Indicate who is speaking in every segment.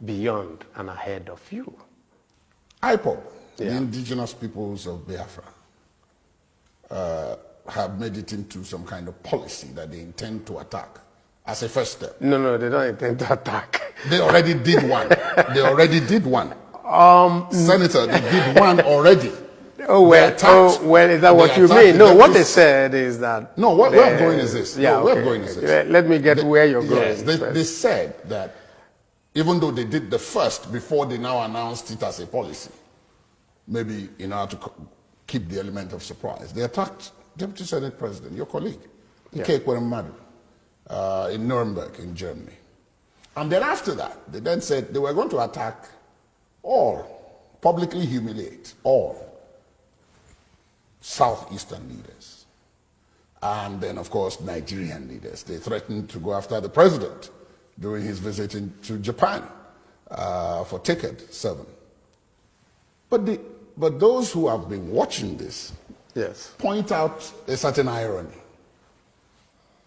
Speaker 1: beyond and ahead of you.
Speaker 2: IPOB, the indigenous peoples of Biafra, have made it into some kind of policy that they intend to attack as a first step.
Speaker 1: No, they don't intend to attack.
Speaker 2: They already did one. They already did one. Senator, they did one already.
Speaker 1: Oh, well, is that what you mean? No, what they said is that...
Speaker 2: No, where I'm going is this.
Speaker 1: Yeah,
Speaker 2: no, where I'm going is this.
Speaker 1: Let me get where you're going.
Speaker 2: Yes, they said that even though they did the first before they now announced it as a policy, maybe in order to keep the element of surprise, they attacked Deputy Senate President, your colleague, Ike Ekweremadu, in Nuremberg, in Germany. And then after that, they then said they were going to attack all, publicly humiliate all Southeastern leaders. And then, of course, Nigerian leaders. They threatened to go after the president during his visit to Japan for Ticket 7. But those who have been watching this point out a certain irony.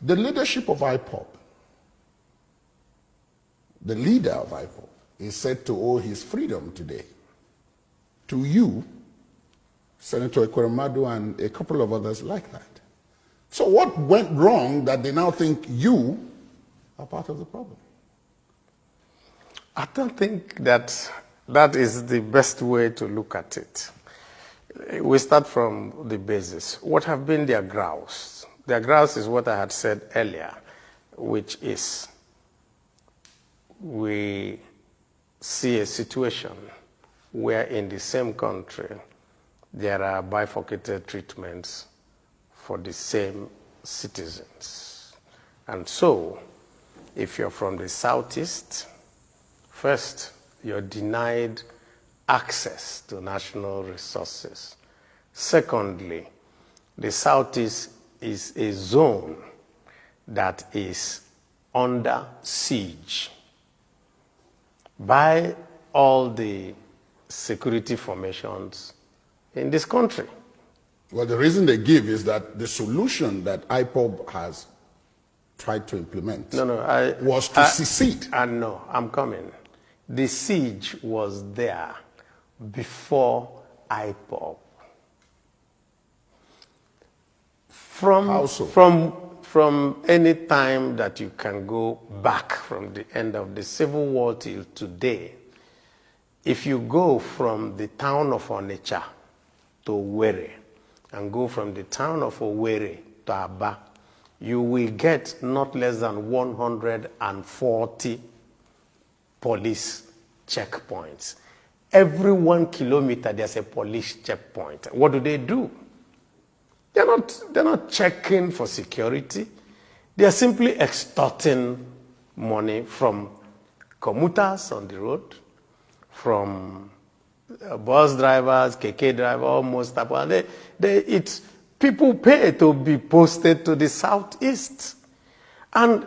Speaker 2: The leadership of IPOB, the leader of IPOB, is said to owe his freedom today to you, Senator Ekweremadu, and a couple of others like that. So what went wrong that they now think you are part of the problem?
Speaker 1: I don't think that is the best way to look at it. We start from the basis. What have been their grouse? Their grouse is what I had said earlier, which is we see a situation where in the same country there are bifurcated treatments for the same citizens. And so, if you're from the Southeast, first, you're denied access to national resources. Secondly, the Southeast is a zone that is under siege by all the security formations in this country.
Speaker 2: Well, the reason they give is that the solution that IPOB has tried to implement was to secede.
Speaker 1: And no, I'm coming. The siege was there before IPOB.
Speaker 2: How so?
Speaker 1: From any time that you can go back from the end of the Civil War till today, if you go from the town of Onitsha to Owerri and go from the town of Owerri to Aba, you will get not less than 140 police checkpoints. Every 1 kilometer, there's a police checkpoint. What do? They're not checking for security. They are simply extorting money from commuters on the road, from bus drivers, keke drivers, almost. People pay to be posted to the Southeast. And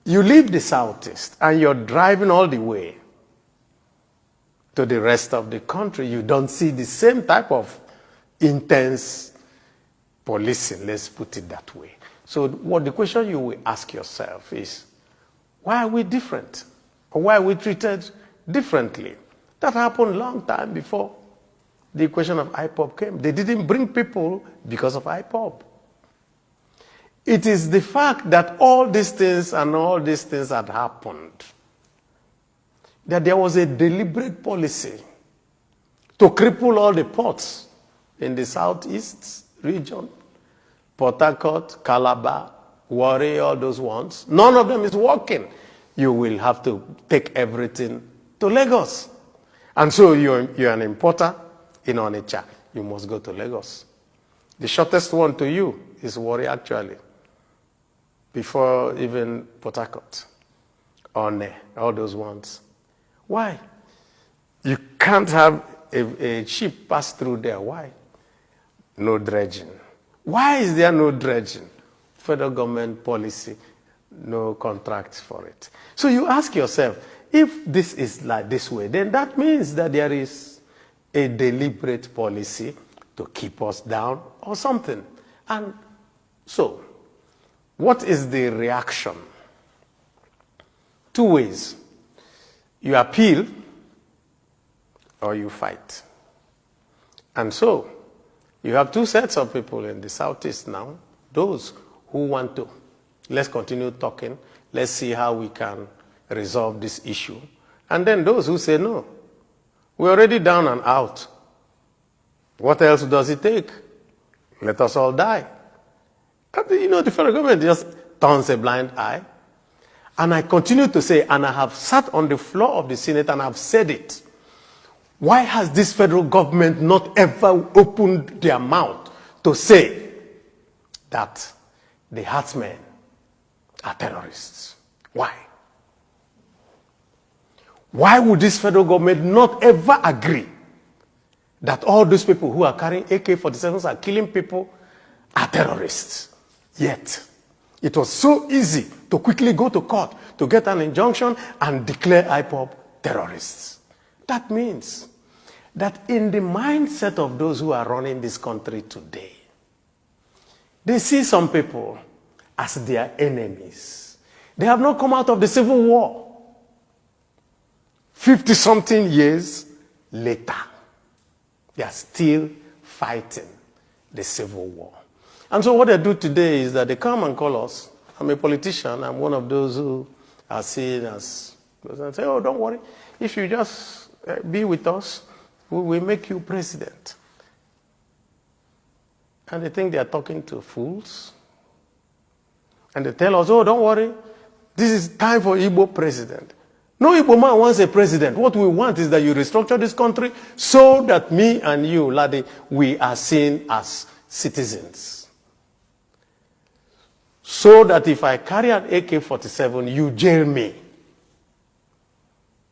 Speaker 1: you leave the Southeast and you're driving all the way to the rest of the country. You don't see the same type of intense policing, let's put it that way. So the question you will ask yourself is, why are we different? Or why are we treated differently? That happened a long time before the question of IPOB came. They didn't bring people because of IPOB. It is the fact that all these things had happened, that there was a deliberate policy to cripple all the ports in the Southeast region, Port Harcourt, Calabar, Warri, all those ones. None of them is working. You will have to take everything to Lagos. And so you're an importer in Onitsha. You must go to Lagos. The shortest one to you is Warri, actually, before even Port Harcourt, One, all those ones. Why? You can't have a ship pass through there. Why? No dredging. Why is there no dredging? Federal government policy, no contracts for it. So you ask yourself, if this is like this way, then that means that there is a deliberate policy to keep us down or something. And so, what is the reaction? Two ways. You appeal or you fight. And so, you have two sets of people in the Southeast now. Those who want to, let's continue talking, let's see how we can resolve this issue. And then those who say, no, we're already down and out. What else does it take? Let us all die. And, the federal government just turns a blind eye. And I continue to say, and I have sat on the floor of the Senate and I've said it, why has this federal government not ever opened their mouth to say that the herdsmen are terrorists? Why? Why would this federal government not ever agree that all those people who are carrying AK-47s are killing people are terrorists? Yet, it was so easy to quickly go to court to get an injunction and declare IPOB terrorists. That means that in the mindset of those who are running this country today, they see some people as their enemies. They have not come out of the Civil War. 50-something years later, they are still fighting the Civil War. And so what they do today is that they come and call us. I'm a politician. I'm one of those who are seen as, and say, oh, don't worry. If you just be with us, we will make you president. And they think they are talking to fools. And they tell us, oh, don't worry. This is time for Igbo president. No Igbo man wants a president. What we want is that you restructure this country so that me and you, Ladi, we are seen as citizens. So that if I carry an AK-47, you jail me.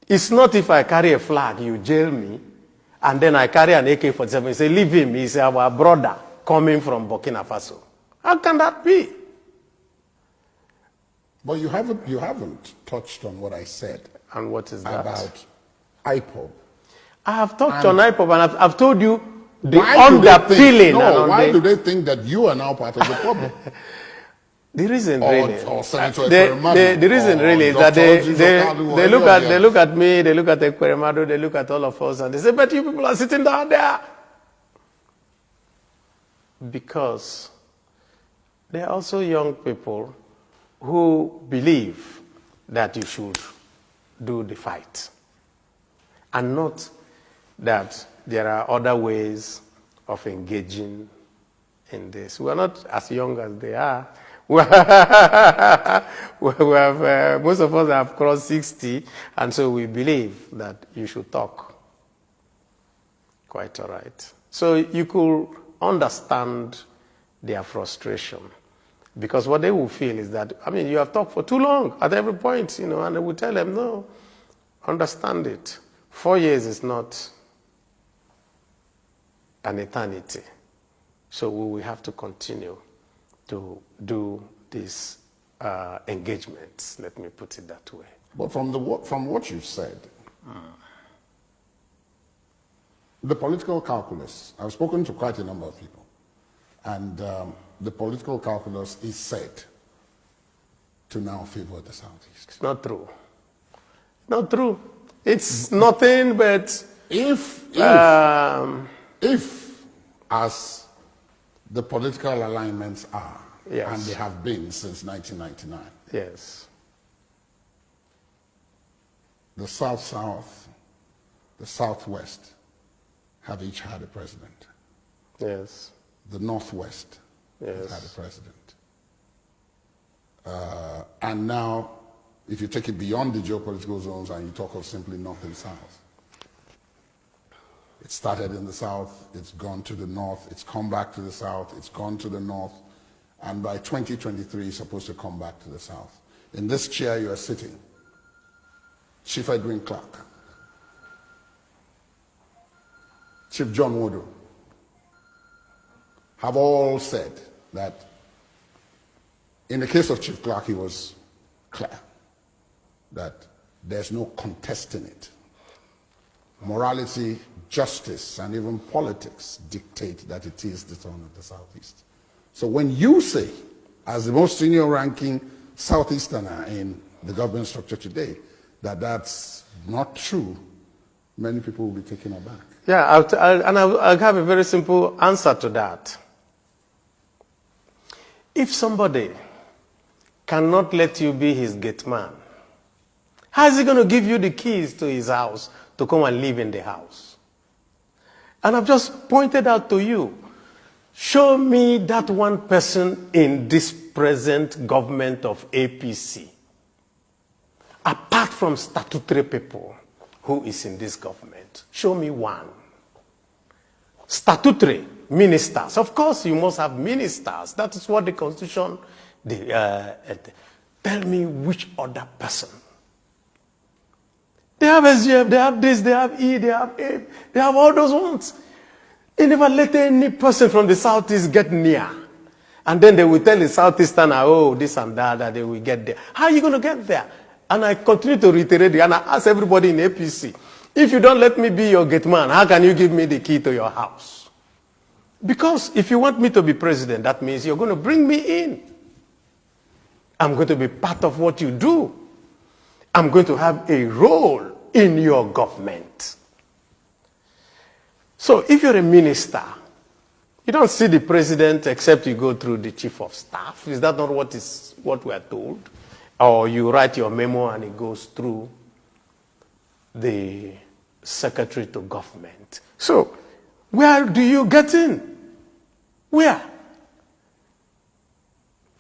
Speaker 1: It's not if I carry a flag, you jail me, and then I carry an AK-47, you say, leave him, he's our brother coming from Burkina Faso. How can that be?
Speaker 2: But you haven't touched on what I said.
Speaker 1: And what is that?
Speaker 2: About IPOB.
Speaker 1: I have touched on IPOB, and I've told you the
Speaker 2: why
Speaker 1: underpilling.
Speaker 2: Why do they think that you are now part of the problem?
Speaker 1: The reason really,
Speaker 2: or Senator
Speaker 1: the reason really is that they look at me, they look at Ekweremadu, they look at all of us, and they say, but you people are sitting down there. Because there are also young people who believe that you should do the fight, and not that there are other ways of engaging in this. We are not as young as they are. Most of us have crossed 60, and so we believe that you should talk. Quite all right. So you could understand their frustration, because what they will feel is that, you have talked for too long at every point, and they will tell them, no, understand it. 4 years is not an eternity. So we will have to continue to do these engagements, let me put it that way.
Speaker 2: But from what you've said, the political calculus, I've spoken to quite a number of people, and the political calculus is said to now favor the Southeast.
Speaker 1: It's not true. Not true. It's nothing but...
Speaker 2: If as the political alignments are,
Speaker 1: yes,
Speaker 2: and they have been since 1999.
Speaker 1: Yes.
Speaker 2: The South-South, the Southwest have each had a president.
Speaker 1: Yes.
Speaker 2: The Northwest has had a president. And now, if you take it beyond the geopolitical zones and you talk of simply North and South, it started in the South, it's gone to the North, it's come back to the South, it's gone to the North, and by 2023 it's supposed to come back to the South. In this chair you are sitting, Chief Edwin Clark, Chief John Wodo, have all said that in the case of Chief Clark, he was clear that there's no contesting it. Morality, justice, and even politics dictate that it is the turn of the Southeast. So when you say, as the most senior ranking Southeasterner in the government structure today, that that's not true, many people will be taken aback.
Speaker 1: Yeah, I'll have a very simple answer to that. If somebody cannot let you be his gate man, how is he going to give you the keys to his house to come and live in the house? And I've just pointed out to you, show me that one person in this present government of APC, apart from statutory people, who is in this government. Show me one. Statutory ministers. Of course, you must have ministers. That is what the Constitution, tell me which other person. They have SGF, they have this, they have E, they have A, they have all those ones. They never let any person from the Southeast get near. And then they will tell the Southeastern, oh, this and that they will get there. How are you going to get there? And I continue to reiterate, and I ask everybody in APC, if you don't let me be your gate man, how can you give me the key to your house? Because if you want me to be president, that means you're going to bring me in. I'm going to be part of what you do. I'm going to have a role in your government. So if you're a minister, you don't see the president except you go through the chief of staff. Is that not what we are told? Or you write your memo and it goes through the secretary to government. So where do you get in? Where?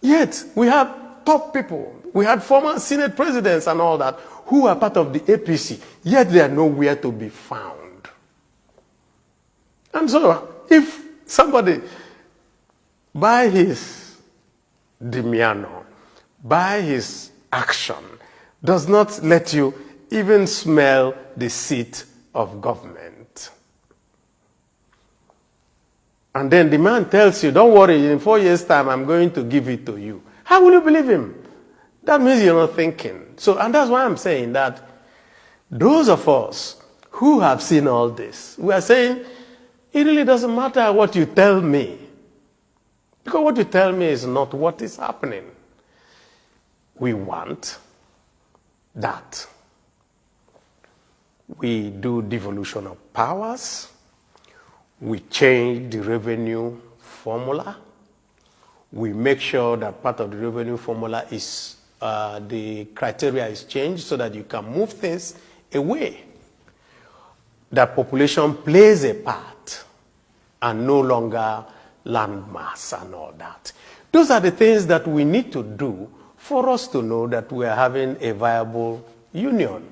Speaker 1: Yet we have top people. We had former Senate presidents and all that who are part of the APC, yet they are nowhere to be found. And so if somebody, by his demeanor, by his action, does not let you even smell the seat of government, and then the man tells you, don't worry, in 4 years' time, I'm going to give it to you. How will you believe him? That means you're not thinking. So, and that's why I'm saying that those of us who have seen all this, we are saying, it really doesn't matter what you tell me. Because what you tell me is not what is happening. We want that we do devolution of powers, we change the revenue formula, we make sure that part of the revenue formula is, the criteria is changed so that you can move things away. That population plays a part and no longer land mass and all that. Those are the things that we need to do for us to know that we are having a viable union.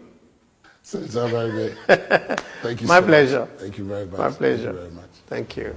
Speaker 2: So it's all right, man. Thank you
Speaker 1: My
Speaker 2: so
Speaker 1: pleasure.
Speaker 2: much. Thank you very much.
Speaker 1: My pleasure.
Speaker 2: Thank you very much.
Speaker 1: Thank you.